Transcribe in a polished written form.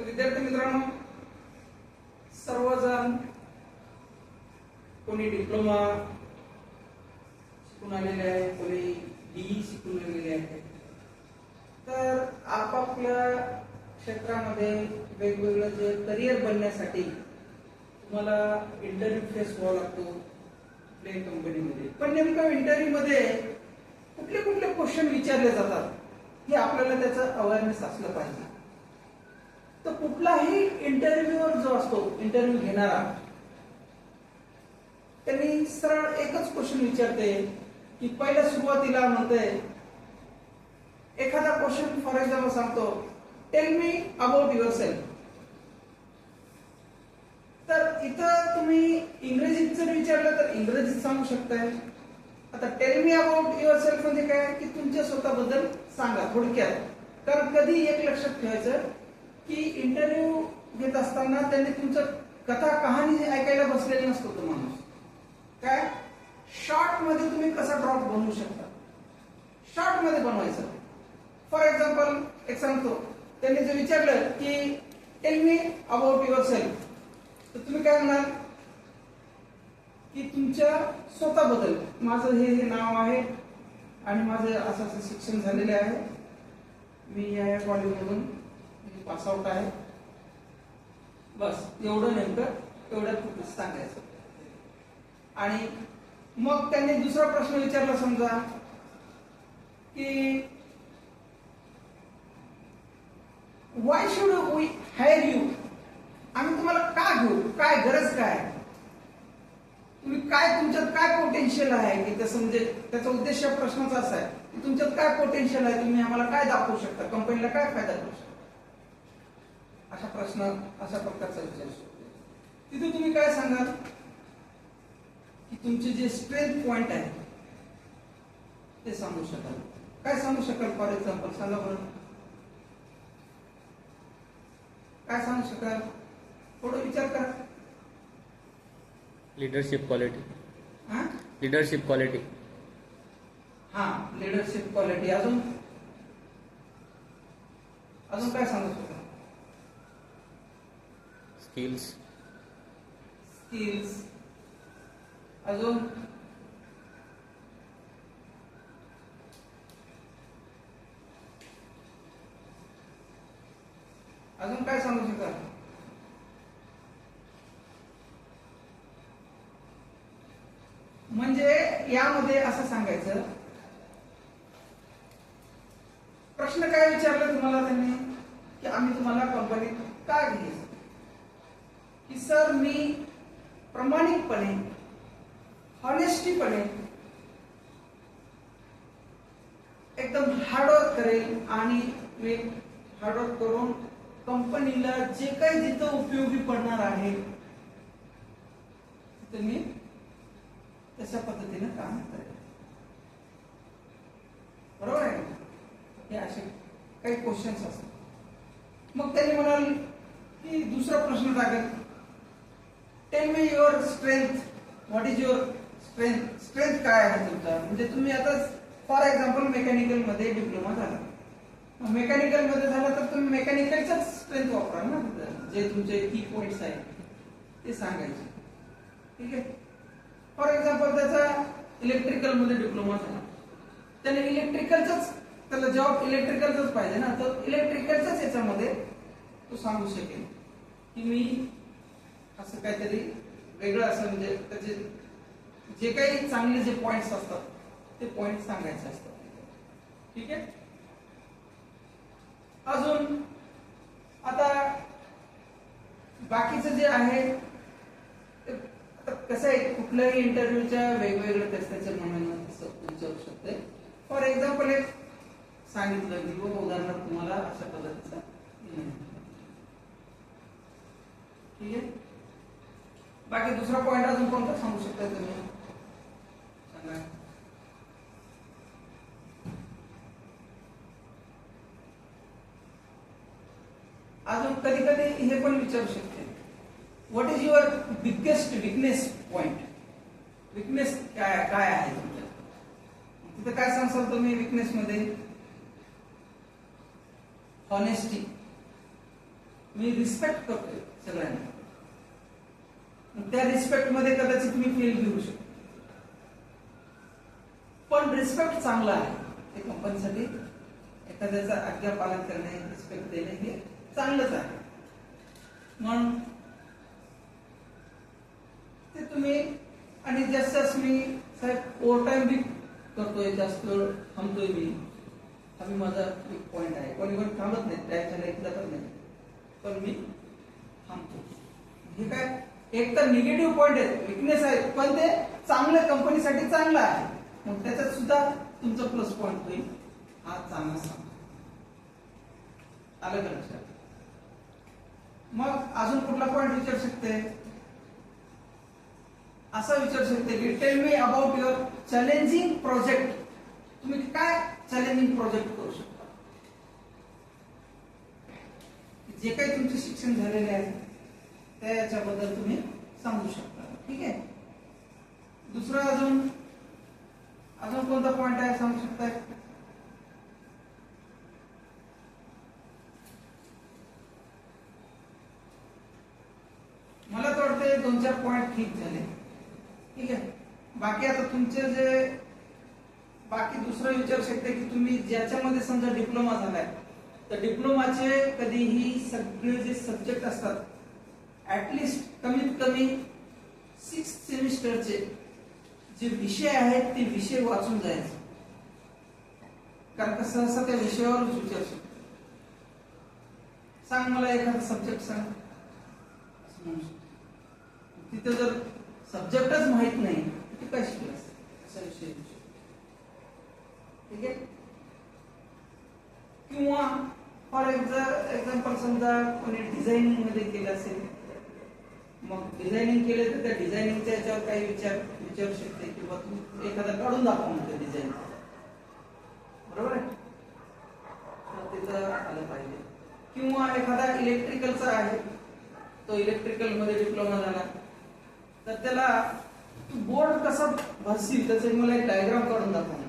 तर विद्यार्थी मित्रांनो, सर्वजण कोणी डिप्लोमा शिकून आलेले आहे, कोणी बीई शिकून आलेले आहे. तर आपापल्या क्षेत्रामध्ये वेगवेगळं जे करिअर बनण्यासाठी तुम्हाला इंटरव्ह्यू फेस व्हावा लागतो कुठल्याही कंपनीमध्ये. पण नेमका इंटरव्ह्यू मध्ये कुठले कुठले क्वेश्चन विचारले जातात हे आपल्याला त्याचं अवेअरनेस असलं पाहिजे. तर कुठलाही इंटरव्ह्यूअर जो असतो, इंटरव्ह्यू घेणारा, त्यांनी सरळ एकच क्वेश्चन विचारते की पहिल्या सुरुवातीला म्हणते एखादा क्वेश्चन फॉर एक्झाम्पल सांगतो, tell me about your self. तर इथं तुम्ही इंग्रजीत जर विचारलं तर इंग्रजीत सांगू शकताय. आता tell me about your self म्हणजे काय की तुमच्या स्वतःबद्दल सांगा थोडक्यात. कारण कधी एक लक्षात ठेवायचं की इंटरव्ह्यू घेत असताना त्यांनी तुमचं कथा कहाणी ऐकायला बसलेली नसतो. तो माणूस काय शॉर्ट मध्ये तुम्ही कसा ड्रॉप बनवू शकता, शॉर्ट मध्ये बनवायचं. फॉर एक्झाम्पल एक सांगतो, त्यांनी जर विचारलं की tell me about your self, तर तुम्ही काय म्हणाल की तुमच्या स्वतःबद्दल, माझं हे नाव आहे आणि माझं असं असं शिक्षण झालेले आहे, मी या कॉलेजमधून पास आउट आहे, बस एवढं नेमकं एवढ्यात सांगायचं. आणि मग त्यांनी दुसरा प्रश्न विचारला समजा की why should we hire you, आम्ही तुम्हाला का घेऊ, काय गरज काय, तुम्ही काय, तुमच्यात काय पोटेन्शियल आहे की तसं, म्हणजे त्याचा उद्देश प्रश्नाचा असा आहे की तुमच्यात काय पोटेन्शियल आहे, तुम्ही आम्हाला काय दाखवू शकता, कंपनीला काय फायदा करू शकता. अशा प्रश्न, अशा प्रकारचा विचार शकतो. तिथे तुम्ही काय सांगाल की तुमचे जे स्ट्रेंथ पॉइंट आहे ते सांगू शकाल. काय सांगू शकाल? फॉर एक्झाम्पल सांगा बरं, काय सांगू शकाल? थोडं विचार करा. Leadership quality. Leadership quality. हा, लीडरशिप क्वालिटी. अजून अजून काय सांगू शकाल? स्किल्स. स्किल्स. अजून अजून काय सांगू शकाल? म्हणजे यामध्ये असं सांगायचं, प्रश्न काय विचारला तुम्हाला त्यांनी की आम्ही तुम्हाला कंपनीत का घ्यायचं, की सर मी प्रामाणिकपणे, हॉनेस्टीपणे एकदम हार्डवर्क करेल आणि मी हार्डवर्क करून कंपनीला जे काही जिथं उपयोगी पडणार आहे तिथे मी तशा पद्धतीने काम करेल. बरोबर आहे? हे असे काही क्वेश्चन्स असतात. मग त्यांनी म्हणाल की दुसरा प्रश्न टाकेल, tell me your strength, what is your strength, strength काय आहे तुमचा. म्हणजे तुम्ही आता फॉर एक्झाम्पल मेकॅनिकल मध्ये डिप्लोमा झाला, मेकॅनिकल मध्ये झाला तर तुम्ही मेकॅनिकलचाच स्ट्रेंथ वापरा ना, जे तुमचे की पॉइंट्स आहेत ते सांगायचे. ठीक आहे. फॉर एक्झाम्पल त्याचा इलेक्ट्रिकल मध्ये डिप्लोमा झाला, त्याने इलेक्ट्रिकलचाच, त्याला जॉब इलेक्ट्रिकलचाच पाहिजे ना, तर इलेक्ट्रिकलचाच याच्यामध्ये तो सांगू शकेल की मी असं काहीतरी वेगळं असं, म्हणजे त्याचे जे काही चांगले जे पॉइंट्स असतात ते पॉइंट सांगायचे असतात. ठीक आहे. अजून आता बाकीचं जे आहे ते कसं आहे, कुठल्याही इंटरव्ह्यूच्या वेगवेगळं त्याचं म्हणणं विचारू शकते. फॉर एक्झाम्पल एक सांगितलं की उदाहरणार्थ तुम्हाला अशा पद्धतीचं. ठीक आहे. बाकी दुसरा पॉइंट अजून कोणता सांगू शकता तुम्ही? सांगा. अजून कधी कधी हे पण विचारू शकते, what is your biggest weakness point, weakness काय काय आहे तुमच्या. तिथे काय सांगसाल तुम्ही विकनेस मध्ये? हॉनेस्टी. मी रिस्पेक्ट करतोय सगळ्यांना, त्या रिस्पेक्ट मध्ये कदाचित मी फेल घेऊ शकतो, पण रिस्पेक्ट चांगला आहे. ते कंपनीसाठी एखाद्याचा आज्ञा पालन करणे, रिस्पेक्ट देणे हे चांगलंच आहे. म्हणून ते तुम्ही, आणि जास्त मी साहेब ओव्हर टाइम बी करतोय, जास्त वेळ थांबतोय मी, हा मी माझा एक पॉइंट आहे. कोणी कोणी थांबत नाही, त्याच्या लाईफ जातात नाही, पण मी थांबतो. हे काय एक तर निगेटिव्ह पॉइंट आहे, विकनेस आहे, पण ते चांगलं कंपनीसाठी चांगलं आहे. मग त्याच्यात सुद्धा तुमचं प्लस पॉइंट होईल. हा चांगला सांग आलं का लक्षात? मग अजून कुठला पॉइंट विचारू शकते? असं विचारू शकते की tell me about your challenging project. तुम्ही काय चॅलेंजिंग प्रोजेक्ट करू शकता? जे काही तुमचे शिक्षण झालेले आहे त्याच्याबद्दल तुम्ही सांगू शकता. ठीक आहे. दुसरा अजून कोणता पॉइंट आहे सांगू शकताय? मला तर वाटते 2-4 पॉइंट ठीक झाले. ठीक आहे. बाकी आता तुमचे जे बाकी दुसरं विचारू शकते की तुम्ही ज्याच्यामध्ये समजा डिप्लोमा झालाय तर डिप्लोमाचे कधीही सगळे जे सब्जेक्ट असतात ऍटलिस्ट कमीत कमी 6 सेमिस्टरचे जे विषय आहेत ते विषय वाचून जायचे. कारण का सहसा त्या विषयावरच विचारू शकतो. सांग मला एखादा सब्जेक्ट सांग असं म्हणू शकतो. तिथे जर सब्जेक्टच माहित नाही तर काय शिकलास असा विषय. ठीक आहे. किंवा फॉर एक्झाम्पल समजा कोणी डिझायनिंग मध्ये केलं असेल, मग डिझायनिंग केले तर त्या डिझायनिंगच्या याच्यावर काही विचारू शकते किंवा तू एखादा काढून दाखव म्हणते डिझाईन. बरोबर आहे. तर तिथं आलं पाहिजे. किंवा एखादा इलेक्ट्रिकलचा आहे, तो इलेक्ट्रिकल मध्ये डिप्लोमा झाला तर त्याला बोर्ड कसा भासतील त्याचं मला एक डायग्राम काढून दाखव.